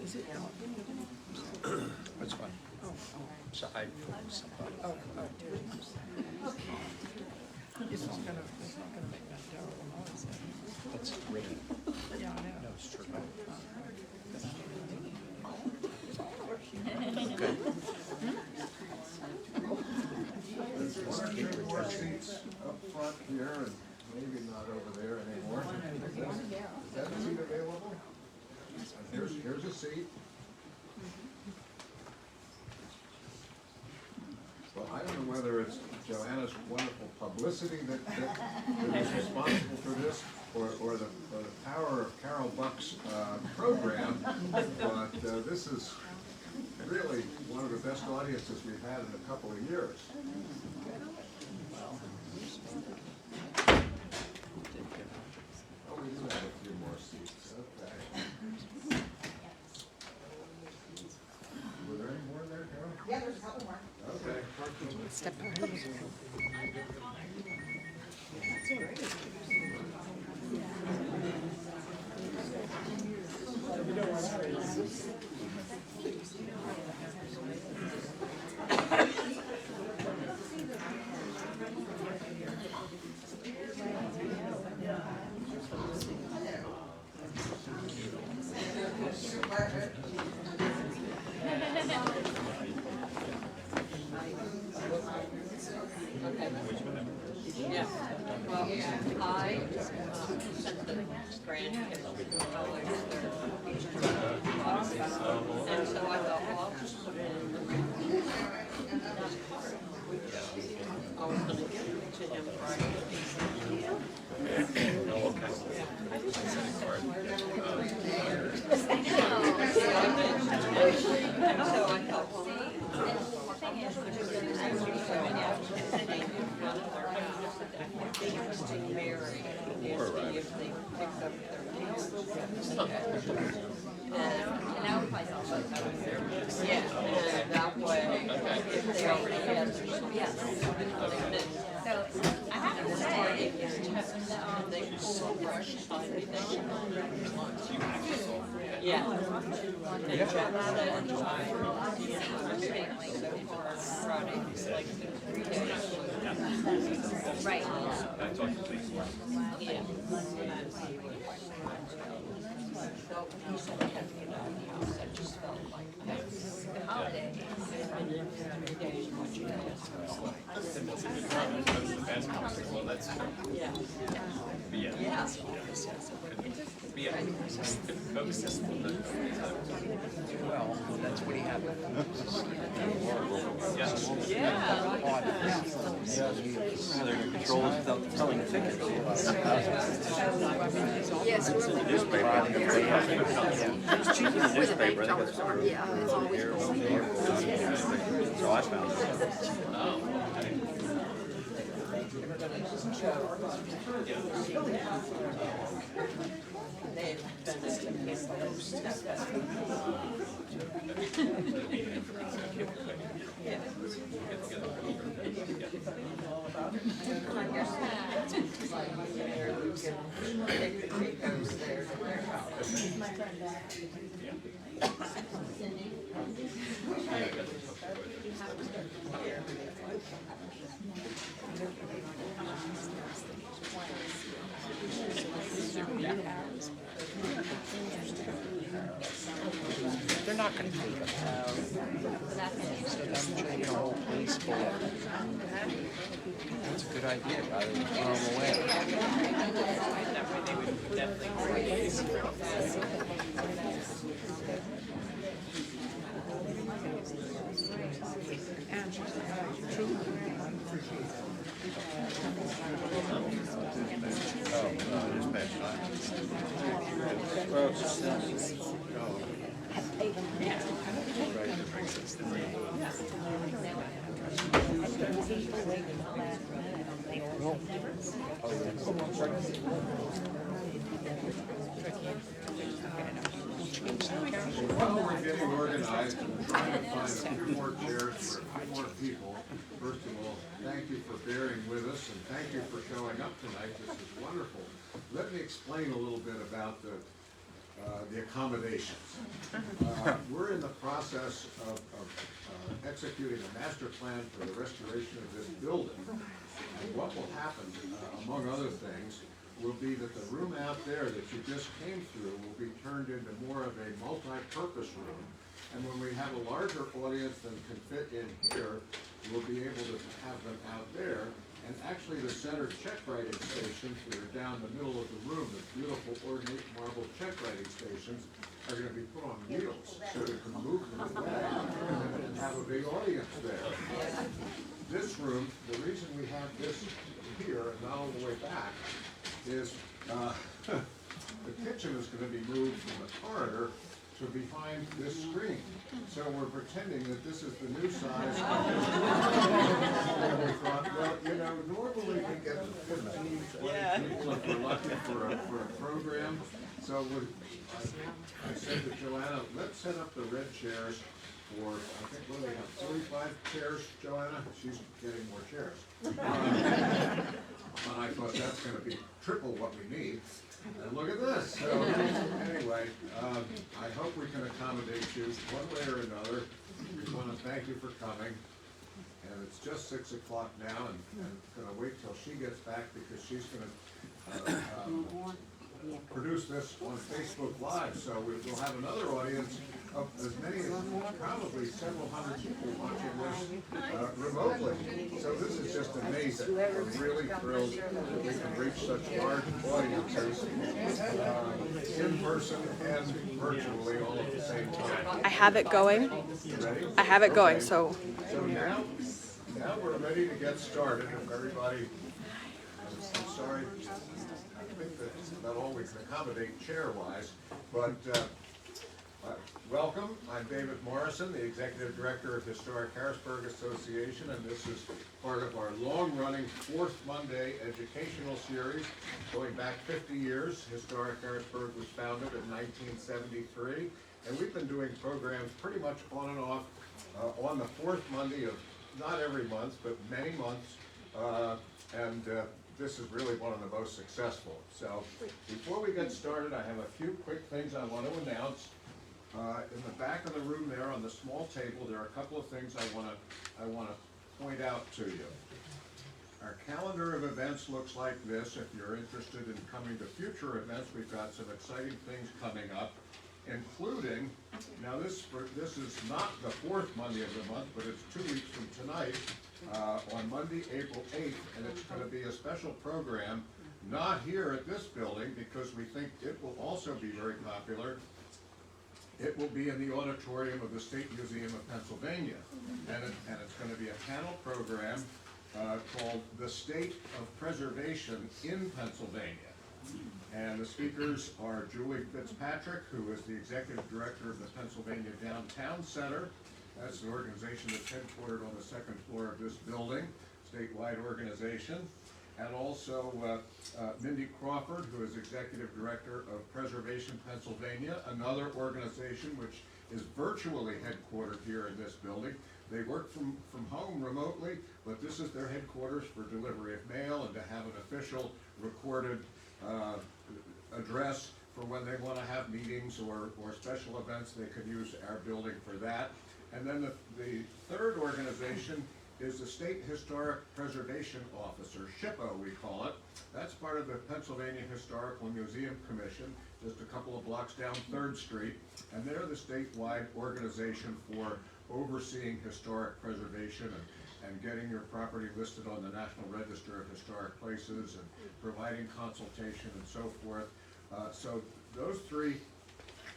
Which one? So I put somebody. It's not gonna make that dough. That's written. Yeah, I know. No, it's true. One or two more seats up front here and maybe not over there anymore. Is that seat available? Here's a seat. Well, I don't know whether it's Joanna's wonderful publicity that is responsible for this, or the power of Carol Buck's program, but this is really one of the best audiences we've had in a couple of years. Oh, we do have a few more seats, okay. Were there any more there, Carol? Yeah, there's a couple more. Okay. Step back. Yeah, well, I sent the grandkids colors and so I thought, well, I'll just put it in the card. I was gonna give it to him Friday. And so I thought, well, Mary, if they picked up their kids. And that would yeah, and that way, if they already had their yes. So I have to say, they pull a brush on me. Yeah. And check out and family so far Friday, like 3 days. Right. Yeah. So he said I had to get out of the house. I just felt like the holidays. Yeah. Yeah. Well, that's what he had. Rather than controls without selling tickets. Yes, we're like newspaper. It's cheap before the bank tellers are. Yeah, it's always. So I found it. They're not going to take them. So I'm trying to get a whole place full of. That's a good idea, rather than throw them away. Well, we're getting organized and we're trying to find a few more chairs for a few more people. First of all, thank you for bearing with us and thank you for showing up tonight. This is wonderful. Let me explain a little bit about the the accommodations. We're in the process of executing a master plan for the restoration of this building. And what will happen, among other things, will be that the room out there that you just came through will be turned into more of a multi-purpose room. And when we have a larger audience than can fit in here, we'll be able to have them out there. And actually the center check writing stations that are down the middle of the room, the beautiful ornate marble check writing stations, are going to be put on wheels so you can move them and have a big audience there. This room, the reason we have this here and not all the way back is the kitchen is going to be moved from the corridor to behind this screen. So we're pretending that this is the new size. Well, you know, normally we get 15, 20 people if we're lucky for a program. So I said to Joanna, let's set up the red chairs for, I think, what do they have, 45 chairs, Joanna? She's getting more chairs. And I thought that's going to be triple what we need. And look at this. So anyway, I hope we can accommodate you one way or another. We want to thank you for coming. And it's just 6 o'clock now, and going to wait till she gets back because she's going to produce this on Facebook Live. So we'll have another audience of as many as probably several hundred people watching this remotely. So this is just amazing. I'm really thrilled that we can reach such large audiences in person and virtually all at the same time. I have it going. You ready? I have it going, Okay. so. So now we're ready to get started. If everybody, I'm sorry, I think that's about all we can accommodate chair-wise, but welcome. I'm David Morrison, the Executive Director of Historic Harrisburg Association, and this is part of our long-running Fourth Monday educational series going back 50 years. Historic Harrisburg was founded in 1973, and we've been doing programs pretty much on and off on the fourth Monday of not every month, but many months, and this is really one of the most successful. So before we get started, I have a few quick things I want to announce. In the back of the room there on the small table, there are a couple of things I want to point out to you. Our calendar of events looks like this. If you're interested in coming to future events, we've got some exciting things coming up, including, now this is not the fourth Monday of the month, but it's 2 weeks from tonight, on Monday, April 8th, and it's going to be a special program, not here at this building, because we think it will also be very popular. It will be in the auditorium of the State Museum of Pennsylvania, and it's going to be a panel program called The State of Preservation in Pennsylvania. And the speakers are Julie Fitzpatrick, who is the Executive Director of the Pennsylvania Downtown Center. That's the organization that's headquartered on the second floor of this building, statewide organization. And also Mindy Crawford, who is Executive Director of Preservation Pennsylvania, another organization which is virtually headquartered here in this building. They work from home remotely, but this is their headquarters for delivery of mail and to have an official recorded address for when they want to have meetings or special events. They could use our building for that. And then the third organization is the State Historic Preservation Officer, SHIPO we call it. That's part of the Pennsylvania Historical Museum Commission, just a couple of blocks down 3rd Street. And they're the statewide organization for overseeing historic preservation and getting your property listed on the National Register of Historic Places and providing consultation and so forth. So those three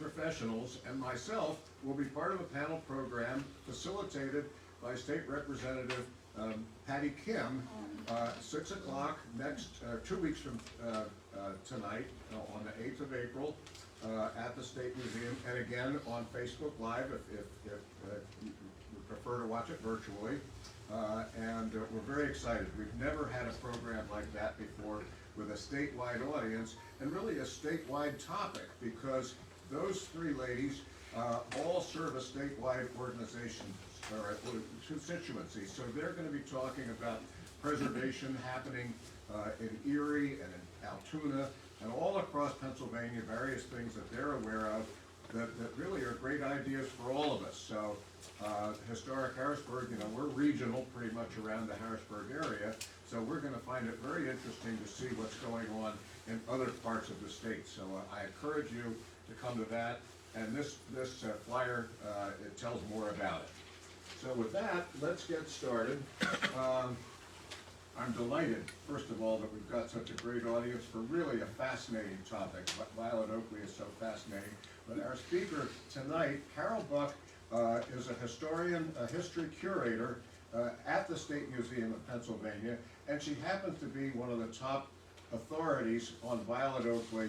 professionals and myself will be part of a panel program facilitated by State Representative Patty Kim, 6 o'clock next, 2 weeks from tonight, on the 8th of April, at the State Museum, and again on Facebook Live if you prefer to watch it virtually. And we're very excited. We've never had a program like that before with a statewide audience and really a statewide topic, because those three ladies all serve a statewide organization or a constituency. So they're going to be talking about preservation happening in Erie and in Altoona, and all across Pennsylvania, various things that they're aware of that really are great ideas for all of us. So historic Harrisburg, you know, we're regional pretty much around the Harrisburg area, so we're going to find it very interesting to see what's going on in other parts of the state. So I encourage you to come to that, and this flyer, it tells more about it. So with that, let's get started. I'm delighted, first of all, that we've got such a great audience for really a fascinating topic. Violet Oakley is so fascinating. But our speaker tonight, Carol Buck, is a historian, a history curator at the State Museum of Pennsylvania, and she happens to be one of the top authorities on Violet Oakley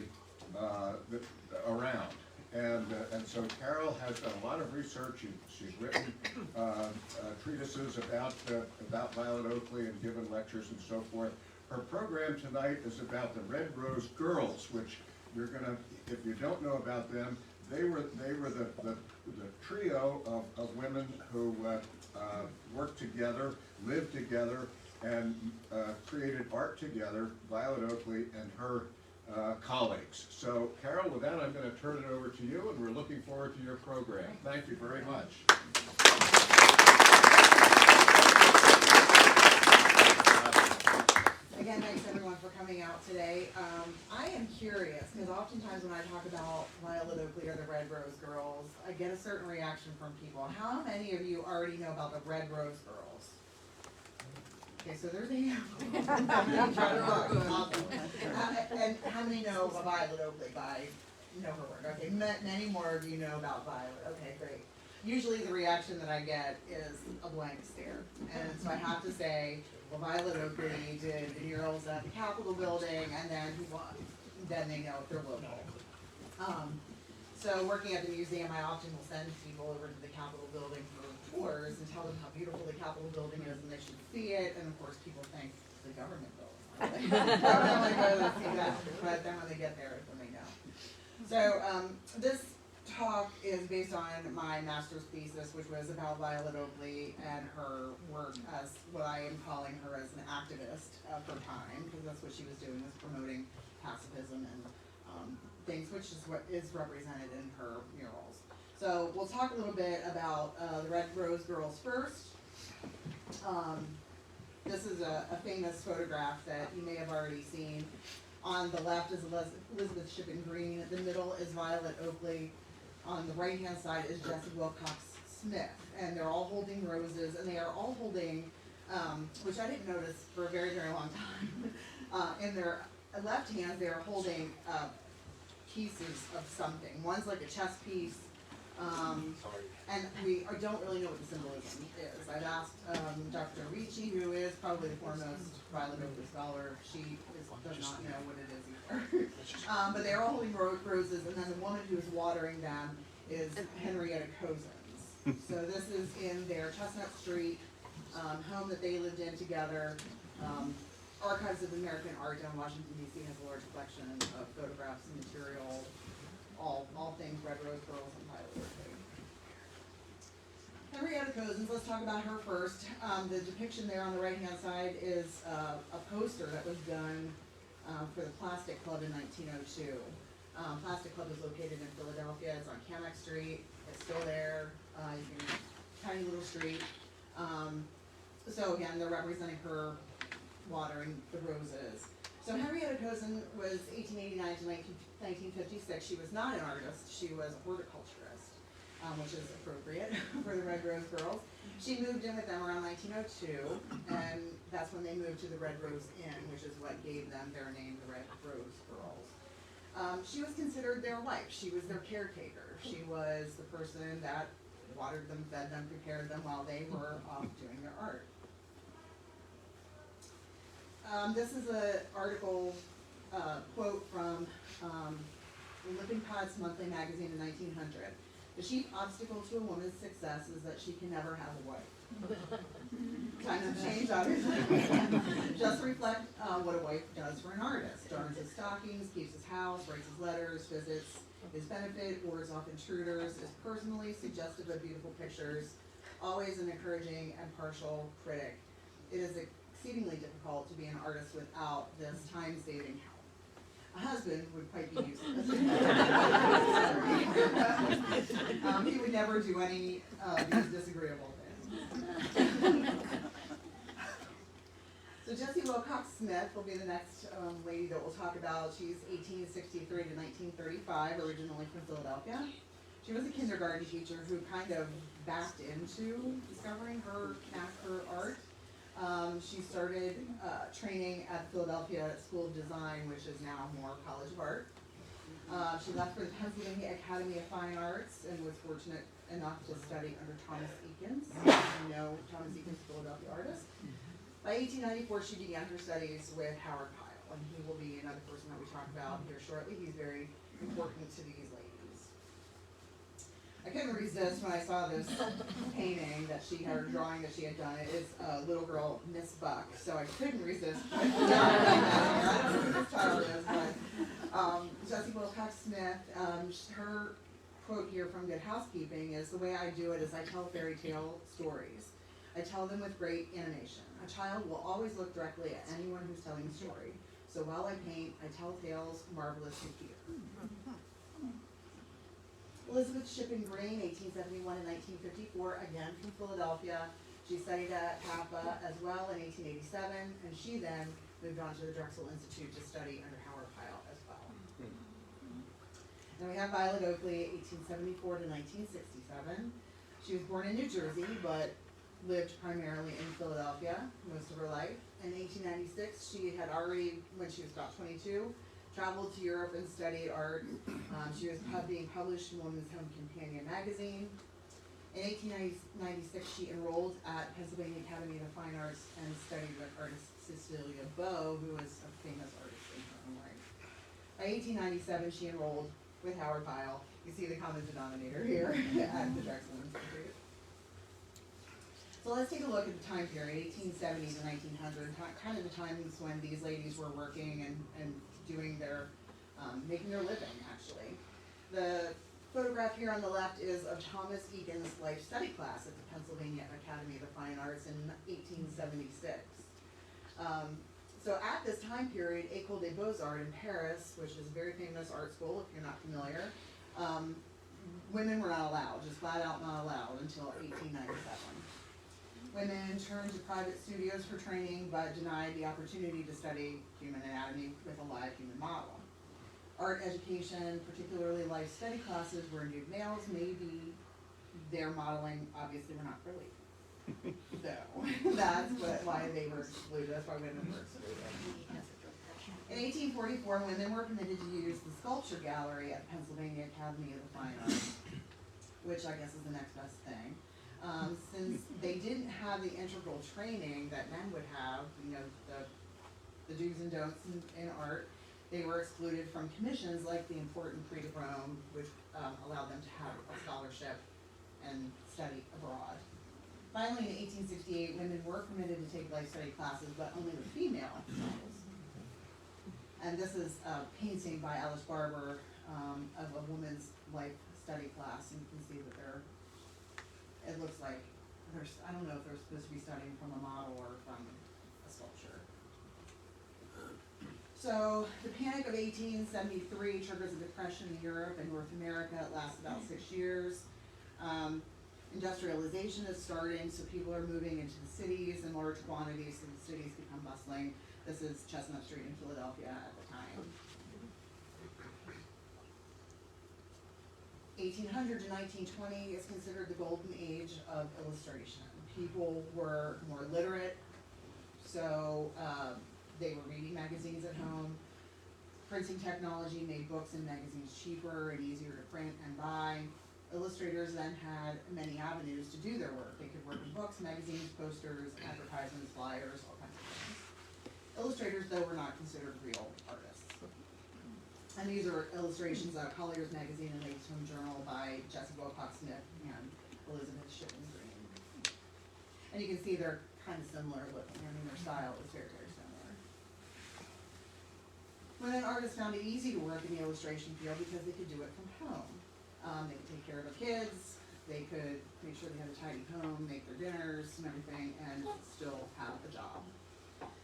around. And so Carol has done a lot of research. She's written treatises about Violet Oakley and given lectures and so forth. Her program tonight is about the Red Rose Girls, which you're gonna, if you don't know about them, they were the trio of women who worked together, lived together, and created art together, Violet Oakley and her colleagues. So, Carol, with that, I'm going to turn it over to you, and we're looking forward to your program. Thank you very much. Again, thanks everyone for coming out today. I am curious, because oftentimes when I talk about Violet Oakley or the Red Rose Girls, I get a certain reaction from people. How many of you already know about the Red Rose Girls? Okay, so there's a handful. And how many know Violet Oakley know her work? Okay, many more of you know about Violet. Okay, great. Usually the reaction that I get is a blank stare. And so I have to say, well, Violet Oakley did murals at the Capitol building, and then who won? Then they know if they're local. So working at the museum, I often will send people over to the Capitol building for tours and tell them how beautiful the Capitol building is and they should see it. And of course, people think the government building. But then when they get there, then they know. So this talk is based on my master's thesis, which was about Violet Oakley and her work as what I am calling her as an activist of her time, because that's what she was doing, was promoting pacifism and things, which is what is represented in her murals. So we'll talk a little bit about the Red Rose Girls first. This is a famous photograph that you may have already seen. On the left is Elizabeth Shippen Green. The middle is Violet Oakley. On the right-hand side is Jessie Willcox Smith. And they're all holding roses, and they are all holding, which I didn't notice for a very, very long time. In their left hands, they are holding pieces of something. One's like a chess piece, and we don't really know what the symbolism is. I've asked Dr. Ricci, who is probably the foremost Violet Oakley scholar. She does not know what it is either. But they're all holding roses, and then the woman who is watering them is Henrietta Cozen's. So this is in their Chestnut Street home that they lived in together. Archives of American Art down in Washington, D.C. has a large collection of photographs and material, all things Red Rose Girls and Violet Oakley. Henrietta Cozen's, let's talk about her first. The depiction there on the right-hand side is a poster that was done for the Plastic Club in 1902. Plastic Club is located in Philadelphia. It's on Kamek Street. It's still there. Tiny little street. So again, they're representing her watering the roses. So Henrietta Cozen was 1889 to 1956. She was not an artist. She was a horticulturist, which is appropriate for the Red Rose Girls. She moved in with them around 1902, and that's when they moved to the Red Rose Inn, which is what gave them their name, the Red Rose Girls. She was considered their wife. She was their caretaker. She was the person that watered them, fed them, prepared them while they were off doing their art. This is an article quote from Lippin Pod's Monthly Magazine in 1900. The chief obstacle to a woman's success is that she can never have a wife. Times have changed, obviously. Just reflect what a wife does for an artist. Darns his stockings, keeps his house, writes his letters, visits his benefit, wards off intruders, is personally suggestive of beautiful pictures, always an encouraging and partial critic. It is exceedingly difficult to be an artist without this time-saving help. A husband would quite be useless. He would never do any of these disagreeable things. So Jessie Willcox Smith will be the next lady that we'll talk about. She's 1863 to 1935, originally from Philadelphia. She was a kindergarten teacher who kind of backed into discovering her knack for art. She started training at the Philadelphia School of Design, which is now Moore College of Art. She left for the Pennsylvania Academy of Fine Arts and was fortunate enough to study under Thomas Eakins. You know Thomas Eakins, Philadelphia artist. By 1894, she began her studies with Howard Pyle, and he will be another person that we talk about here shortly. He's very important to these ladies. I couldn't resist when I saw this painting that she had, or drawing that she had done. It is a little girl, Miss Buck, so I couldn't resist. I don't know who this child is, but Jessie Willcox Smith, her quote here from Good Housekeeping is, "The way I do it is I tell fairy tale stories. I tell them with great animation. A child will always look directly at anyone who's telling a story. So while I paint, I tell tales marvelous to hear." Elizabeth Shippen Green, 1871 and 1954, again from Philadelphia. She studied at Papa as well in 1887, and she then moved on to the Drexel Institute to study under Howard Pyle as well. And we have Violet Oakley, 1874 to 1967. She was born in New Jersey, but lived primarily in Philadelphia most of her life. In 1896, she had already, when she was about 22, traveled to Europe and studied art. She was being published in Woman's Home Companion magazine. In 1896, she enrolled at Pennsylvania Academy of Fine Arts and studied with artist Cecilia Beau, who was a famous artist in her own right. By 1897, she enrolled with Howard Pyle. You see the common denominator here at the Drexel Institute. So let's take a look at the time period, 1870 to 1900, kind of the times when these ladies were working and doing their, making their living, actually. The photograph here on the left is of Thomas Eakins' life study class at the Pennsylvania Academy of the Fine Arts in 1876. So at this time period, École des Beaux-Arts in Paris, which is a very famous art school if you're not familiar, women were not allowed, just flat out not allowed until 1897. Women turned to private studios for training, but denied the opportunity to study human anatomy with a live human model. Art education, particularly life study classes, where nude males may be their modeling, obviously were not for ladies. So that's why they were excluded, that's why women were excluded. In 1844, women were permitted to use the sculpture gallery at the Pennsylvania Academy of the Fine Arts, which I guess is the next best thing. Since they didn't have the integral training that men would have, you know, the do's and don'ts in art, they were excluded from commissions like the important Prix de Rome, which allowed them to have a scholarship and study abroad. Finally, in 1868, women were permitted to take life study classes, but only with female models. And this is a painting by Alice Barber of a woman's life study class, and you can see that it looks like I don't know if they're supposed to be studying from a model or from a sculpture. So the Panic of 1873 triggers a depression in Europe and North America. It lasts about 6 years. Industrialization is starting, so people are moving into the cities in large quantities, so the cities become bustling. This is Chestnut Street in Philadelphia at the time. 1800 to 1920 is considered the golden age of illustration. People were more literate, so they were reading magazines at home. Printing technology made books and magazines cheaper and easier to print and buy. Illustrators then had many avenues to do their work. They could work in books, magazines, posters, advertisements, flyers, all kinds of things. Illustrators, though, were not considered real artists. And these are illustrations of Collier's Magazine and Ladies' Home Journal by Jessie Willcox Smith and Elizabeth Shippen Green. And you can see they're kind of similar looking. I mean, their style is very, very similar. Women artists found it easy to work in the illustration field because they could do it from home. They could take care of their kids, they could make sure they had a tidy home, make their dinners and everything, and still have a job.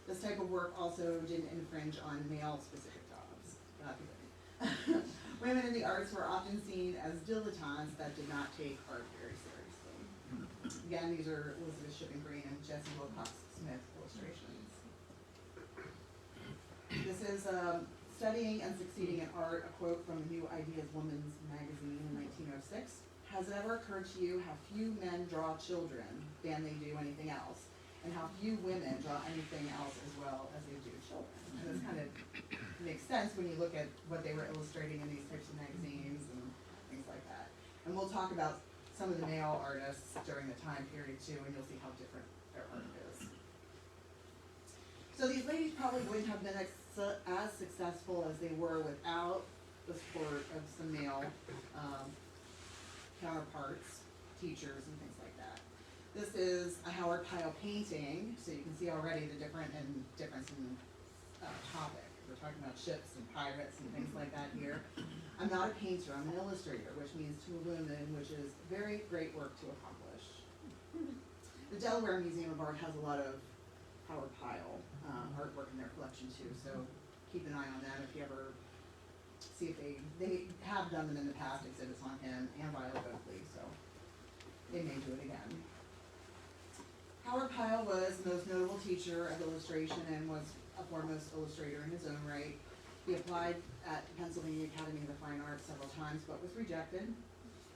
This type of work also didn't infringe on male-specific jobs. not good. Women in the arts were often seen as dilettantes that did not take art very seriously. Again, these are Elizabeth Shippen Green and Jessie Willcox Smith illustrations. This is Studying and Succeeding in Art, a quote from New Ideas Women's magazine in 1906. Has it ever occurred to you how few men draw children than they do anything else, and how few women draw anything else as well as they do children? And this kind of makes sense when you look at what they were illustrating in these types of magazines and things like that. And we'll talk about some of the male artists during the time period too, and you'll see how different their art is. So these ladies probably wouldn't have been as successful as they were without the support of some male counterparts, teachers, and things like that. This is a Howard Pyle painting, so you can see already the difference in topic. We're talking about ships and pirates and things like that here. I'm not a painter, I'm an illustrator, which means to illumine, which is very great work to accomplish. The Delaware Museum of Art has a lot of Howard Pyle artwork in their collection too, so keep an eye on them if you ever see if they have done them in the past, exhibits on him and Violet Oakley, so they may do it again. Howard Pyle was the most notable teacher of illustration and was a foremost illustrator in his own right. He applied at the Pennsylvania Academy of the Fine Arts several times, but was rejected.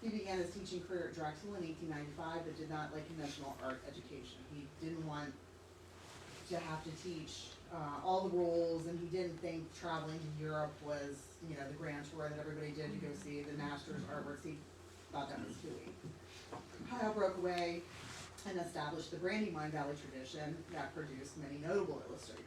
He began his teaching career at Drexel in 1895, but did not like conventional art education. He didn't want to have to teach all the rules, and he didn't think traveling to Europe was, you know, the grand tour that everybody did to go see the masters' artworks. He thought that was hooey. Pyle broke away and established the Brandywine Valley tradition that produced many notable illustrators.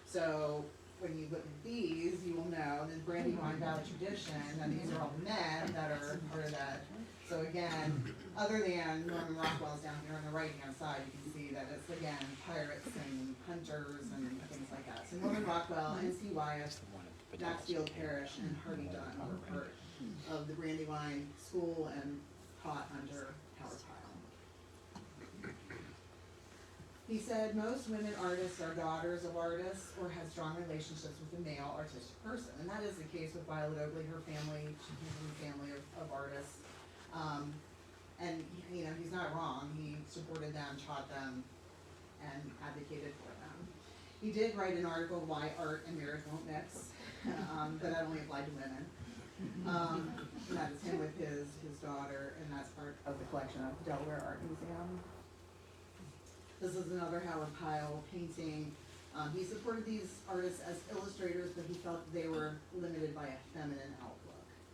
So when you look at these, you will know the Brandywine Valley tradition, and these are all the men that are part of that. So again, other than Norman Rockwell's down here on the right-hand side, you can see that it's, again, pirates and hunters and things like that. So Norman Rockwell, N.C. Wyeth, Maxfield Parrish, and Harvey Dunn were part of the Brandywine School and taught under Howard Pyle. He said most women artists are daughters of artists or have strong relationships with a male artistic person. And that is the case with Violet Oakley, her family, she came from a family of artists. And, you know, he's not wrong. He supported them, taught them, and advocated for them. He did write an article, Why Art and Marriage Won't Mix, but that only applied to women. And that is him with his daughter, and that's part of the collection of the Delaware Art Museum. This is another Howard Pyle painting. He supported these artists as illustrators, but he felt that they were limited by a feminine outlook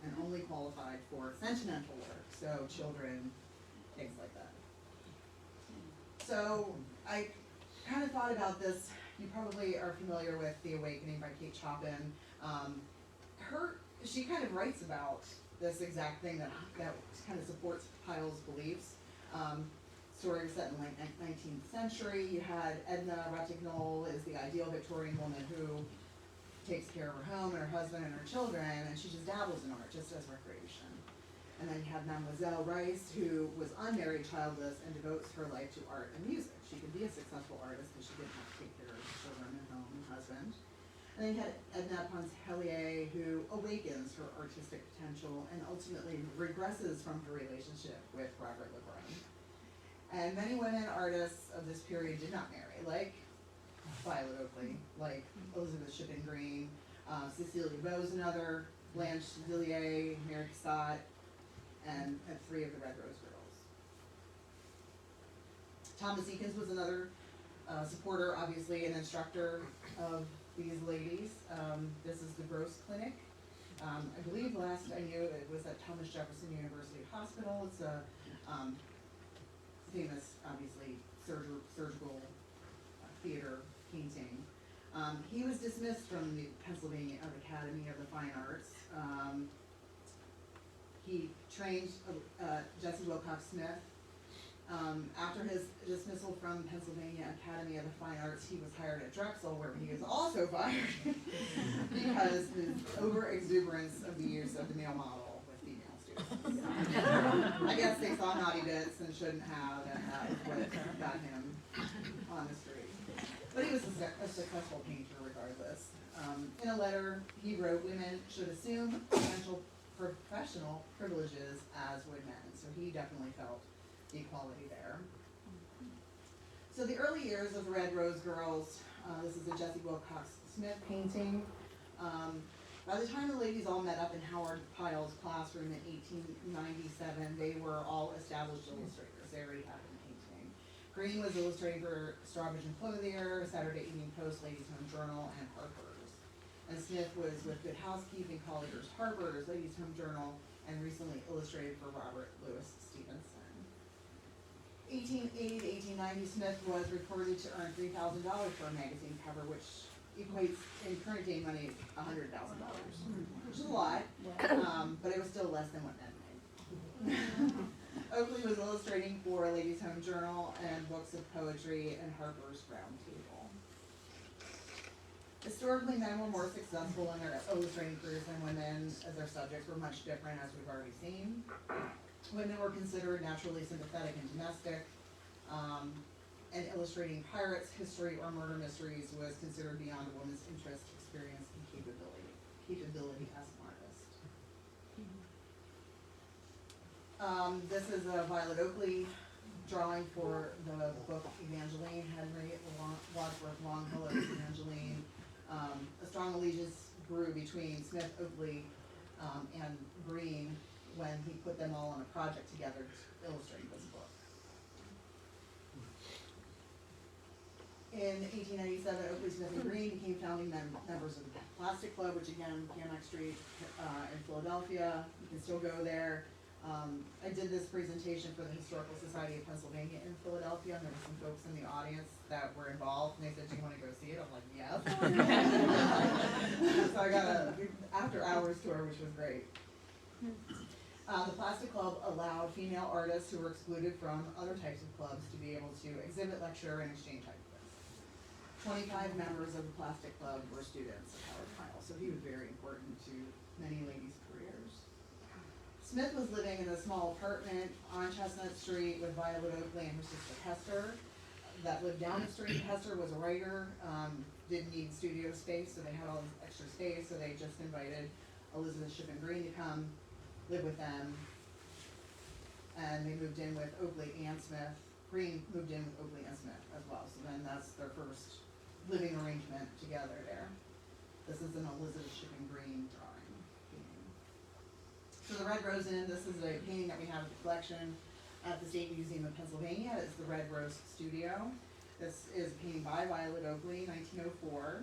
and only qualified for sentimental work, so children, things like that. So I kind of thought about this. You probably are familiar with The Awakening by Kate Chopin. She kind of writes about this exact thing that kind of supports Pyle's beliefs. Story was set in the 19th century. You had Edna Ratignol is the ideal Victorian woman who takes care of her home and her husband and her children, and she just dabbles in art just as recreation. And then you have Mademoiselle Rice, who was unmarried, childless, and devotes her life to art and music. She could be a successful artist because she didn't have to take care of her children and home and husband. And then you had Edna Pontellier, who awakens her artistic potential and ultimately regresses from her relationship with Robert Lebrun. And many women artists of this period did not marry, like Violet Oakley, like Elizabeth Shippen Green, Cecilia Beau's another, Blanche Villiers, Mary Cassatt, and three of the Red Rose Girls. Thomas Eakins was another supporter, obviously, an instructor of these ladies. This is the Gross Clinic. I believe the last I knew it was at Thomas Jefferson University Hospital. It's a famous, obviously, surgical theater painting. He was dismissed from the Pennsylvania Academy of the Fine Arts. He trained Jessie Willcox Smith. After his dismissal from Pennsylvania Academy of the Fine Arts, he was hired at Drexel, where he was also fired because his over-exuberance of the use of the male model with female students. I guess they saw naughty bits and shouldn't have, and that was what got him on the street. But he was a successful painter regardless. In a letter, he wrote, women should assume professional privileges as would men. So he definitely felt the equality there. So the early years of the Red Rose Girls, this is a Jessie Willcox Smith painting. By the time the ladies all met up in Howard Pyle's classroom in 1897, they were all established illustrators. They already had been painting. Green was illustrating for Strawbridge and Clothier, Saturday Evening Post, Ladies' Home Journal, and Harper's. And Smith was with Good Housekeeping, Collier's, Harper's, Ladies' Home Journal, and recently illustrated for Robert Louis Stevenson. 1880 to 1890, Smith was reported to earn $3,000 for a magazine cover, which equates in current day money $100,000, which is a lot, but it was still less than what men made. Oakley was illustrating for Ladies' Home Journal and books of poetry and Harper's Round Table. Historically, men were more successful in their illustrating careers than women, as their subjects were much different, as we've already seen. Women were considered naturally sympathetic and domestic, and illustrating pirates, history, or murder mysteries was considered beyond a woman's interest, experience, and capability as an artist. This is a Violet Oakley drawing for the book Evangeline, Henry Wadsworth Longfellow's Evangeline. A strong allegiance grew between Smith, Oakley, and Green when he put them all on a project together to illustrate this book. In 1897, Oakley, Smith, and Green became founding members of the Plastic Club, which again, Camac Street in Philadelphia. You can still go there. I did this presentation for the Historical Society of Pennsylvania in Philadelphia, and there were some folks in the audience that were involved, and they said, do you want to go see it? I'm like, yes. So I got a after-hours tour, which was great. The Plastic Club allowed female artists who were excluded from other types of clubs to be able to exhibit, lecture, and exchange ideas. 25 members of the Plastic Club were students of Howard Pyle, so he was very important to many ladies' careers. Smith was living in a small apartment on Chestnut Street with Violet Oakley and her sister Hester, that lived down the street. Hester was a writer, didn't need studio space, so they had all this extra space, so they just invited Elizabeth Shippen Green to come live with them, and they moved in with Oakley and Smith. Green moved in with Oakley and Smith as well, so then that's their first living arrangement together there. This is an Elizabeth Shippen Green drawing. So the Red Rose Inn, this is a painting that we have in the collection at the State Museum of Pennsylvania. It's the Red Rose Studio. This is a painting by Violet Oakley, 1904.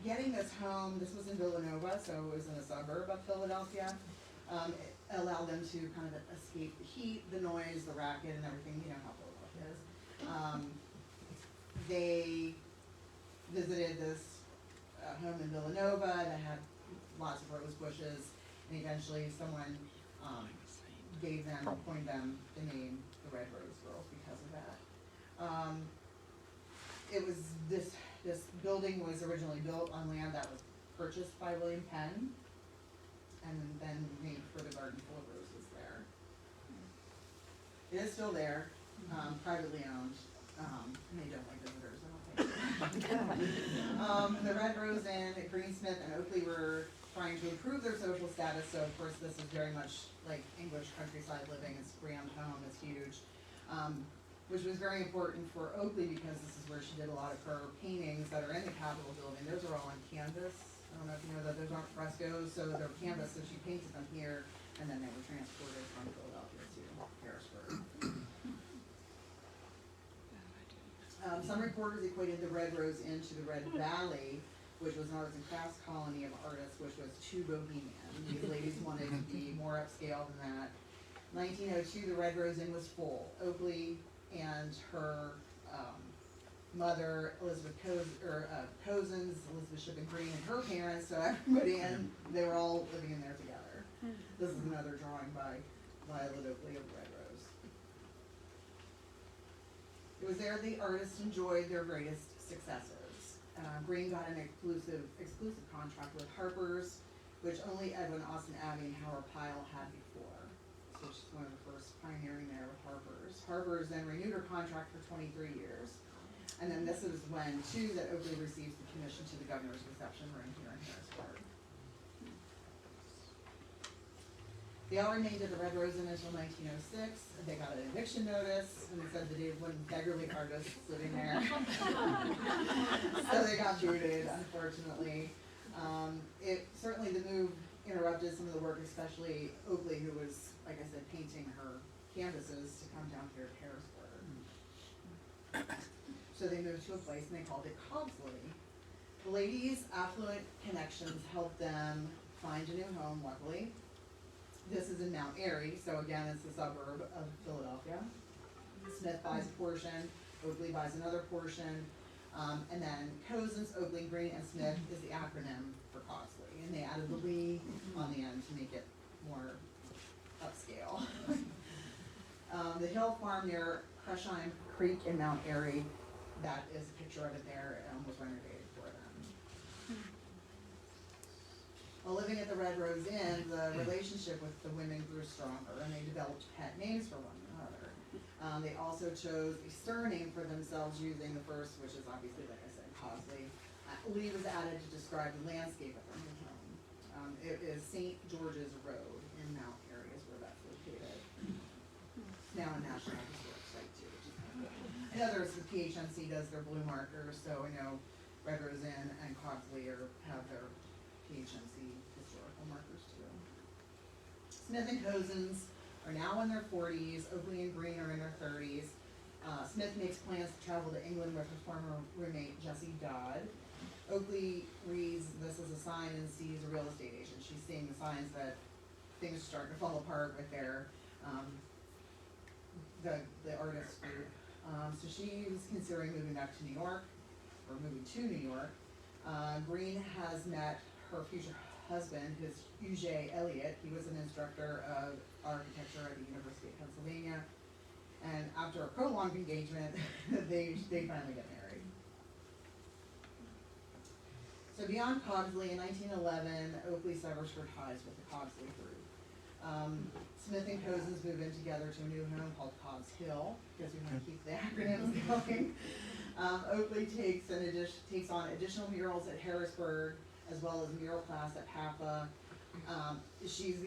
Getting this home, this was in Villanova, so it was in a suburb of Philadelphia. It allowed them to kind of escape the heat, the noise, the racket, and everything. You know how Philadelphia is. They visited this home in Villanova that had lots of rose bushes, and eventually someone coined them the name the Red Rose Girls because of that. It was this building was originally built on land that was purchased by William Penn, and then named for the garden full of roses there. It is still there, privately owned, and they don't like visitors, I don't think. The Red Rose Inn, Greensmith, and Oakley were trying to improve their social status, so of course this is very much like English countryside living. It's grand home, it's huge, which was very important for Oakley because this is where she did a lot of her paintings that are in the Capitol building. Those are all on canvas. I don't know if you know that those aren't frescoes, so they're canvas, so she painted them here, and then they were transported from Philadelphia to Harrisburg. Some reporters equated the Red Rose Inn to the Red Valley, which was an arts and crafts colony of artists, which was too bohemian. These ladies wanted to be more upscale than that. 1902, the Red Rose Inn was full. Oakley and her mother, Elizabeth Cozens, Elizabeth Shippen Green, and her parents, so everybody in, they were all living in there together. This is another drawing by Violet Oakley of Red Rose. It was there the artists enjoyed their greatest successes. Green got an exclusive contract with Harper's, which only Edwin Austin Abbey and Howard Pyle had before. So she's one of the first pioneering there with Harper's. Harper's then renewed her contract for 23 years. And then this is when, too, that Oakley receives the commission to the governor's reception room here in Harrisburg. They all remained at the Red Rose Inn until 1906. They got an eviction notice, and they said that they had one beggarly artist living there. So they got booted, unfortunately. Certainly the move interrupted some of the work, especially Oakley, who was, like I said, painting her canvases to come down here to Harrisburg. So they moved to a place and they called it Cogsley. The ladies' affluent connections helped them find a new home, luckily. This is in Mount Airy, so again, it's a suburb of Philadelphia. Smith buys a portion, Oakley buys another portion, and then Cousins, Oakley, Green, and Smith is the acronym for Cogsley, and they added the Lee on the end to make it more upscale. The hill farm near Crushheim Creek in Mount Airy, that is a picture of it there, was renovated for them. While living at the Red Rose Inn, the relationship with the women grew stronger, and they developed pet names for one another. They also chose a surname for themselves using the first, which is obviously, like I said, Cogsley. Lee was added to describe the landscape of their new home. It is St. George's Road in Mount Airy is where that's located. It's now a National Historic Site too, which is kind of cool. In others, the PHNC does their blue markers, so I know Red Rose Inn and Cogsley have their PHNC historical markers too. Smith and Cousins are now in their 40s. Oakley and Green are in their 30s. Smith makes plans to travel to England with her former roommate Jessie Dodd. Oakley reads this as a sign and sees a real estate agent. She's seeing the signs that things are starting to fall apart with their the artist group. So she was considering moving back to New York, or moving to New York. Green has met her future husband, who's Eugene Elliott. He was an instructor of architecture at the University of Pennsylvania. And after a prolonged engagement, they finally get married. So beyond Cogsley, in 1911, Oakley severs her ties with the Cogsley group. Smith and Cousins move in together to a new home called Cogs Hill, because we want to keep the acronyms going. Oakley takes on additional murals at Harrisburg, as well as mural class at PAFA. She's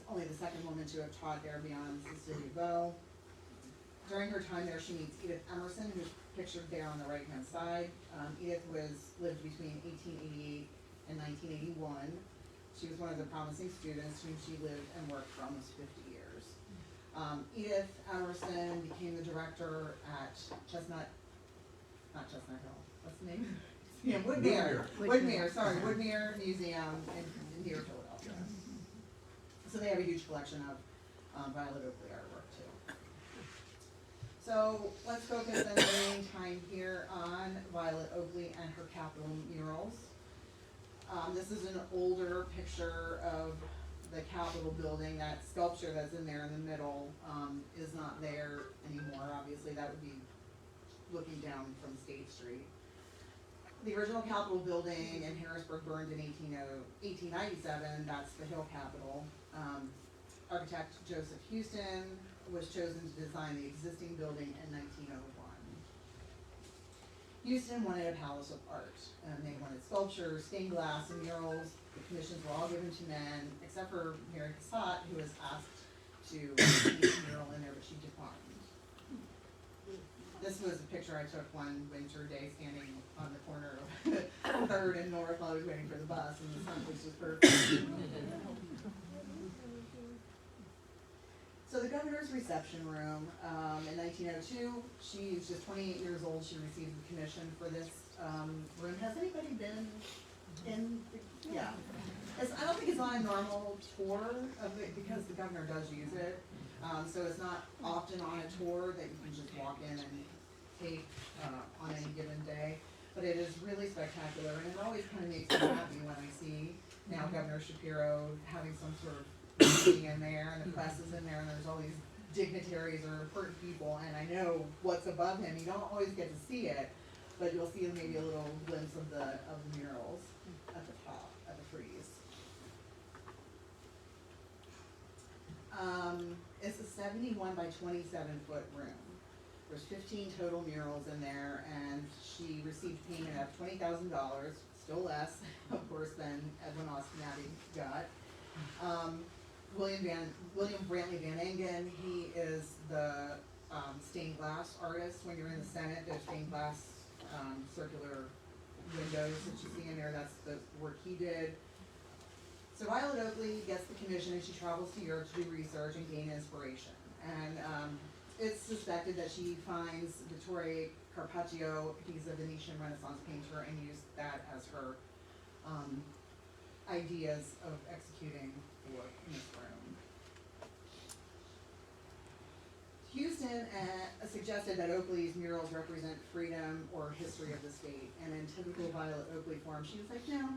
only the second woman to have taught there beyond Cecilia Beau. During her time there, she meets Edith Emerson, who's pictured there on the right-hand side. Edith lived between 1888 and 1981. She was one of the promising students whom she lived and worked for almost 50 years. Edith Emerson became the director at not Chestnut Hill, what's the name? Yeah, Woodmere Museum in near Philadelphia. So they have a huge collection of Violet Oakley artwork too. So let's focus in the remaining time here on Violet Oakley and her Capitol murals. This is an older picture of the Capitol building. That sculpture that's in there in the middle is not there anymore. Obviously, that would be looking down from State Street. The original Capitol building in Harrisburg burned in 1897. That's the Hill Capitol. Architect Joseph Houston was chosen to design the existing building in 1901. Houston wanted a palace of art, and they wanted sculptures, stained glass, and murals. The commissions were all given to men, except for Mary Cassatt, who was asked to paint a mural in there, but she declined. This was a picture I took one winter day standing on the corner of 3rd and North while I was waiting for the bus, and the sun was just perfect. So the governor's reception room, in 1902, she was just 28 years old. She received the commission for this room. Has anybody been in? Yeah. I don't think it's on a normal tour of it because the governor does use it. So it's not often on a tour that you can just walk in and take on any given day. But it is really spectacular, and it always kind of makes me happy when I see now Governor Shapiro having some sort of meeting in there, and the press is in there, and there's all these dignitaries or important people, and I know what's above him. You don't always get to see it, but you'll see maybe a little glimpse of the murals at the top, at the frieze. It's a 71 by 27 foot room. There's 15 total murals in there, and she received payment of $20,000, still less, of course, than Edwin Austin got. William Brantley Van Engen, he is the stained glass artist. When you're in the Senate, there's stained glass circular windows that you see in there. That's the work he did. So Violet Oakley gets the commission, and she travels to Europe to do research and gain inspiration. And it's suspected that she finds Vittorio Carpaccio, he's a Venetian Renaissance painter, and used that as her ideas of executing the work in this room. Houston suggested that Oakley's murals represent freedom or history of the state, and in typical Violet Oakley form, she was like, no,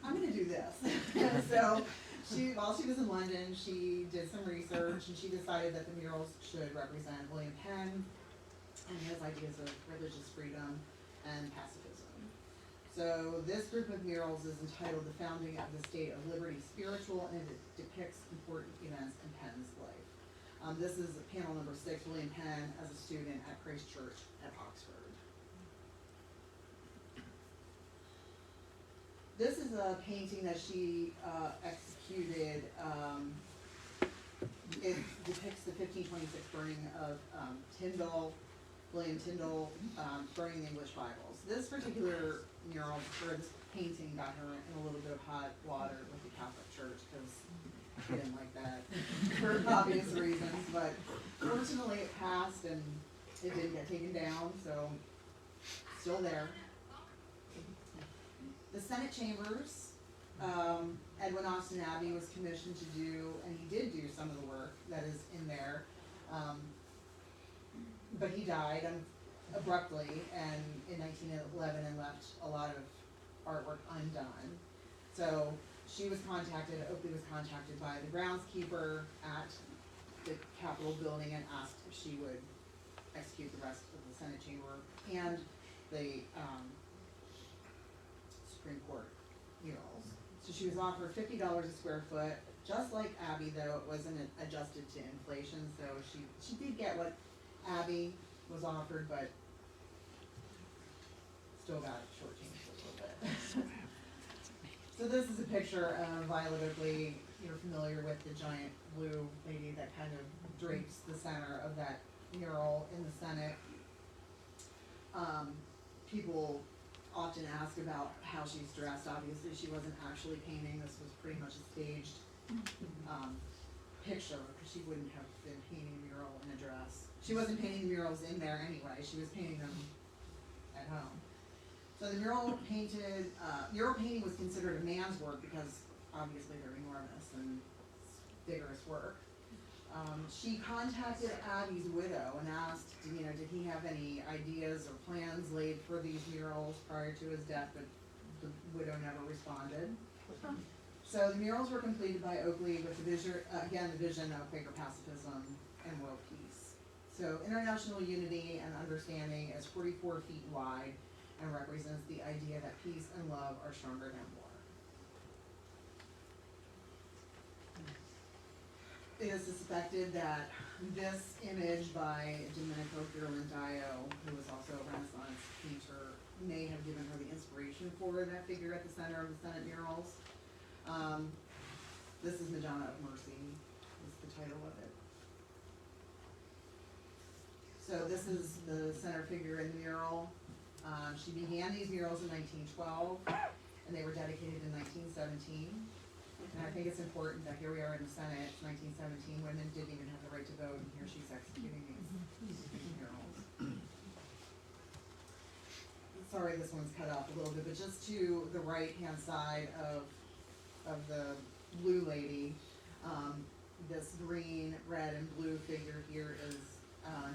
I'm gonna do this. And so while she was in London, she did some research, and she decided that the murals should represent William Penn and his ideas of religious freedom and pacifism. So this group of murals is entitled The Founding of the State of Liberty Spiritual, and it depicts important events in Penn's life. This is panel number 6, William Penn as a student at Christ Church at Oxford. This is a painting that she executed. It depicts the 1526 burning of William Tyndale, burning the English Bibles. This particular mural, or this painting, got her in a little bit of hot water with the Catholic Church because she didn't like that for obvious reasons. But fortunately, it passed and it didn't get taken down, so still there. The Senate chambers, Edwin Austin Abbey was commissioned to do, and he did do some of the work that is in there, but he died abruptly and in 1911 and left a lot of artwork undone. So Oakley was contacted by the groundskeeper at the Capitol building and asked if she would execute the rest of the Senate chamber and the Supreme Court murals. So she was offered $50 a square foot, just like Abbey, though it wasn't adjusted to inflation. So she did get what Abbey was offered, but still got shortchanged a little bit. So this is a picture of Violet Oakley. You're familiar with the giant blue lady that kind of drapes the center of that mural in the Senate. People often ask about how she's dressed. Obviously, she wasn't actually painting. This was pretty much a staged picture, because she wouldn't have been painting a mural in a dress. She wasn't painting the murals in there anyway. She was painting them at home. So the mural painting was considered a man's work because obviously they're enormous and vigorous work. She contacted Abbey's widow and asked, did he have any ideas or plans laid for these murals prior to his death, but the widow never responded. So the murals were completed by Oakley with the vision of Quaker pacifism and world peace. So international unity and understanding is 44 feet wide and represents the idea that peace and love are stronger than war. It is suspected that this image by Domenico Ghirlandaio, who was also a Renaissance painter, may have given her the inspiration for that figure at the center of the Senate murals. This is Madonna of Mercy, is the title of it. So this is the center figure in the mural. She began these murals in 1912, and they were dedicated in 1917. And I think it's important that here we are in the Senate, 1917, women didn't even have the right to vote, and here she's executing these murals. Sorry, this one's cut off a little bit, but just to the right-hand side of the blue lady, this green, red, and blue figure here is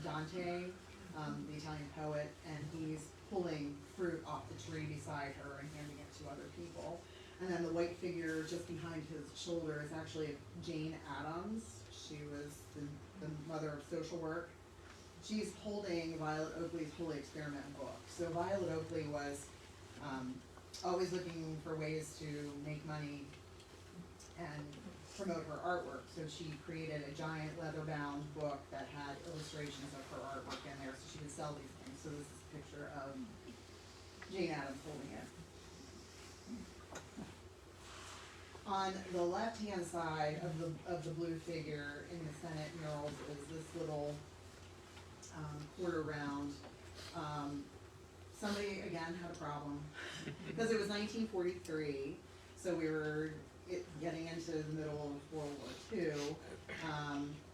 Dante, the Italian poet, and he's pulling fruit off the tree beside her and handing it to other people. And then the white figure just behind his shoulder is actually Jane Addams. She was the mother of social work. She's holding Violet Oakley's Holy Experiment book. So Violet Oakley was always looking for ways to make money and promote her artwork. So she created a giant leather-bound book that had illustrations of her artwork in there, so she could sell these things. So this is a picture of Jane Addams holding it. On the left-hand side of the blue figure in the Senate murals is this little quarter round. Somebody again had a problem because it was 1943, so we were getting into the middle of World War II,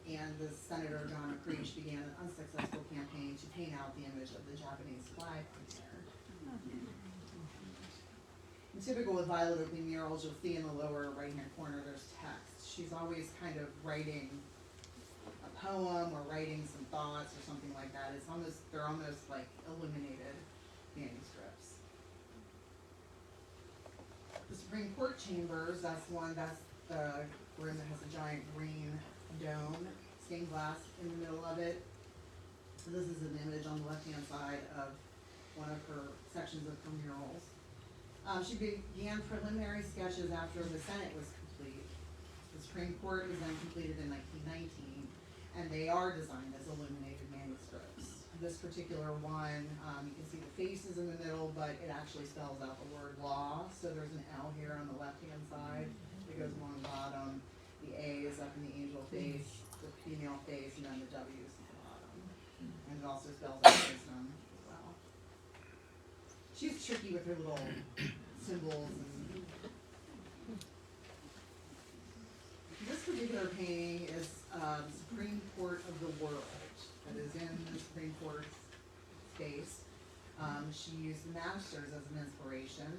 and the Senator John McCreech began an unsuccessful campaign to paint out the image of the Japanese flag on there. And typical with Violet Oakley murals, you'll see in the lower right-hand corner there's text. She's always kind of writing a poem or writing some thoughts or something like that. They're almost like illuminated manuscripts. The Supreme Court chambers, that's the room that has a giant green dome, stained glass in the middle of it. So this is an image on the left-hand side of one of her sections of her murals. She began preliminary sketches after the Senate was complete. The Supreme Court was then completed in 1919, and they are designed as illuminated manuscripts. This particular one, you can see the faces in the middle, but it actually spells out the word law. So there's an L here on the left-hand side that goes along the bottom. The A is up in the angel face, the female face, and then the W is at the bottom. And it also spells out wisdom as well. She's tricky with her little symbols. And this particular painting is the Supreme Court of the World. That is in the Supreme Court space. She used the Masters as an inspiration.